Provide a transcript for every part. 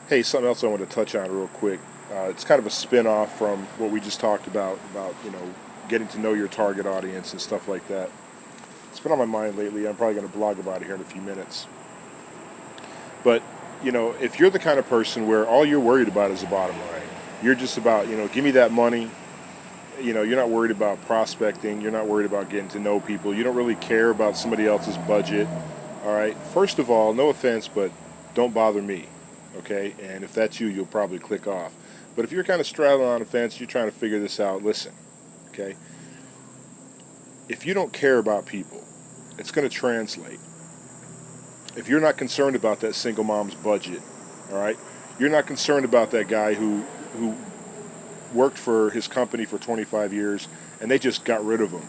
Hey, something else I want to touch on real quick. It's kind of a spin-off from what we just talked about getting to know your target audience and stuff like that. It's been on my mind lately. I'm probably going to blog about it here in a few minutes. But, if you're the kind of person where all you're worried about is the bottom line, you're just about, give me that money. You're not worried about prospecting. You're not worried about getting to know people. You don't really care about somebody else's budget. All right. First of all, no offense, but don't bother me. Okay. And if that's you, you'll probably click off. But if you're kind of straddling on the fence, you're trying to figure this out, listen. Okay. If you don't care about people, it's going to translate. If you're not concerned about that single mom's budget, all right, you're not concerned about that guy who worked for his company for 25 years and they just got rid of him.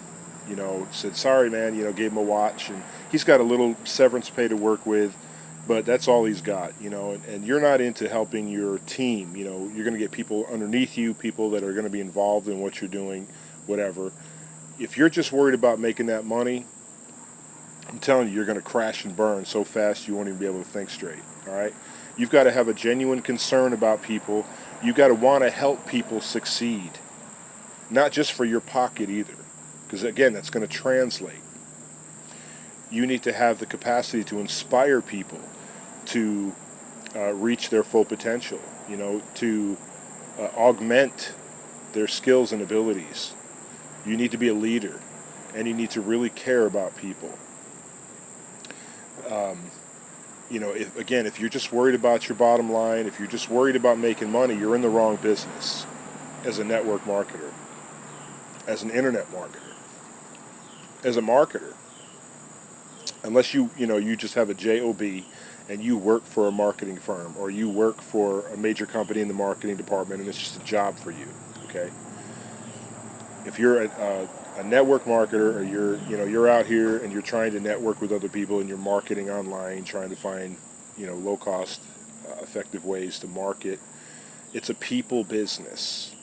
Said, sorry, man, gave him a watch and he's got a little severance pay to work with, but that's all he's got, and you're not into helping your team. You're going to get people underneath you, people that are going to be involved in what you're doing, whatever. If you're just worried about making that money, I'm telling you, you're going to crash and burn so fast you won't even be able to think straight, all right? You've got to have a genuine concern about people. You've got to want to help people succeed, not just for your pocket either, because, again, that's going to translate. You need to have the capacity to inspire people to reach their full potential, to augment their skills and abilities. You need to be a leader, and you need to really care about people. If you're just worried about your bottom line, if you're just worried about making money, you're in the wrong business as a network marketer, as an internet marketer, as a marketer. Unless you just have a job and you work for a marketing firm or you work for a major company in the marketing department and it's just a job for you, okay? If you're a network marketer, or you're out here and you're trying to network with other people and you're marketing online, trying to find low cost, effective ways to market, it's a people business.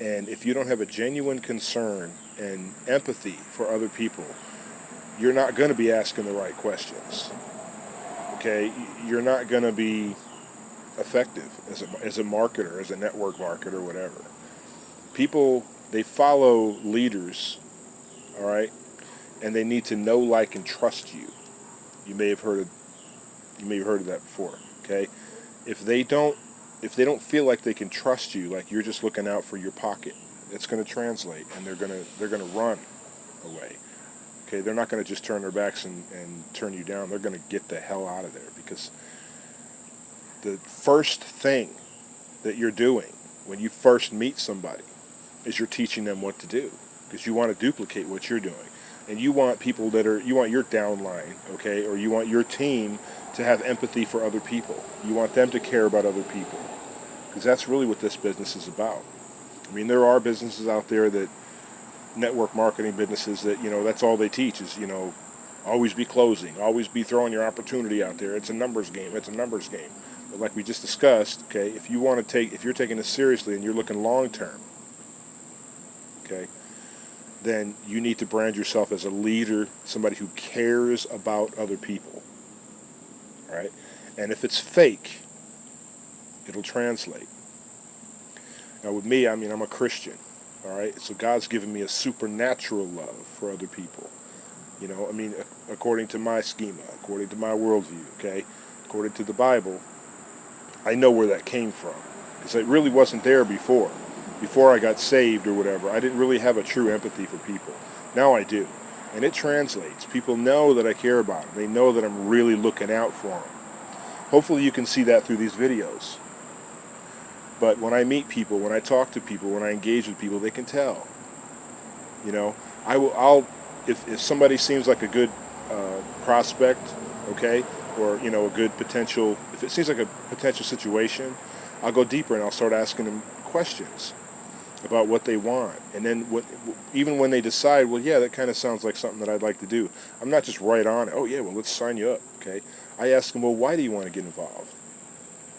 And if you don't have a genuine concern and empathy for other people, you're not going to be asking the right questions. Okay, you're not going to be effective as a marketer, as a network marketer, whatever. People, they follow leaders, all right, and they need to know, like, and trust you. You may have heard of that before. Okay, if they don't feel like they can trust you, like you're just looking out for your pocket, it's going to translate, and they're going to run away. Okay, they're not going to just turn their backs and turn you down. They're going to get the hell out of there, because the first thing that you're doing when you first meet somebody is you're teaching them what to do, because you want to duplicate what you're doing. And you want people you want your downline, okay, or you want your team to have empathy for other people. You want them to care about other people, because that's really what this business is about. I mean, there are businesses out there that, network marketing businesses, that, that's all they teach is, always be closing, always be throwing your opportunity out there. It's a numbers game. But like we just discussed, okay, if you're taking this seriously and you're looking long term, okay, then you need to brand yourself as a leader, somebody who cares about other people. All right? And if it's fake, it'll translate. Now with me, I'm a Christian. All right? So God's given me a supernatural love for other people. According to my schema, according to my worldview, okay? According to the Bible, I know where that came from, because it really wasn't there before. Before I got saved or whatever, I didn't really have a true empathy for people. Now I do. And it translates. People know that I care about them. They know that I'm really looking out for them. Hopefully you can see that through these videos. But when I meet people, when I talk to people, when I engage with people, they can tell. If somebody seems like a good prospect, okay, or a good potential, if it seems like a potential situation, I'll go deeper and I'll start asking them questions about what they want. And then even when they decide, well, yeah, that kind of sounds like something that I'd like to do, I'm not just right on it. Oh, yeah, well, let's sign you up, okay? I ask them, well, why do you want to get involved?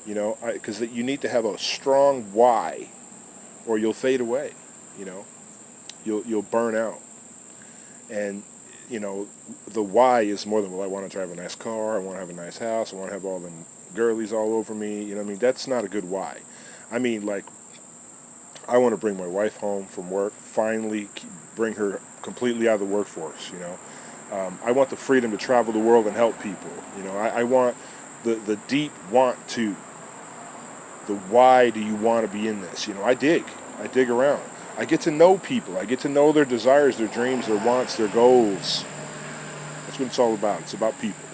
Because you need to have a strong why, or you'll fade away. You'll burn out. And you know, the why is more than, well, I want to drive a nice car, I want to have a nice house, I want to have all the girlies all over me. You know what I mean? That's not a good why. I mean, like, I want to bring my wife home from work, finally bring her completely out of the workforce, you know. I want the freedom to travel the world and help people. You know, I want the deep want to. The why do you want to be in this? You know, I dig around. I get to know people. I get to know their desires, their dreams, their wants, their goals. That's what it's all about. It's about people.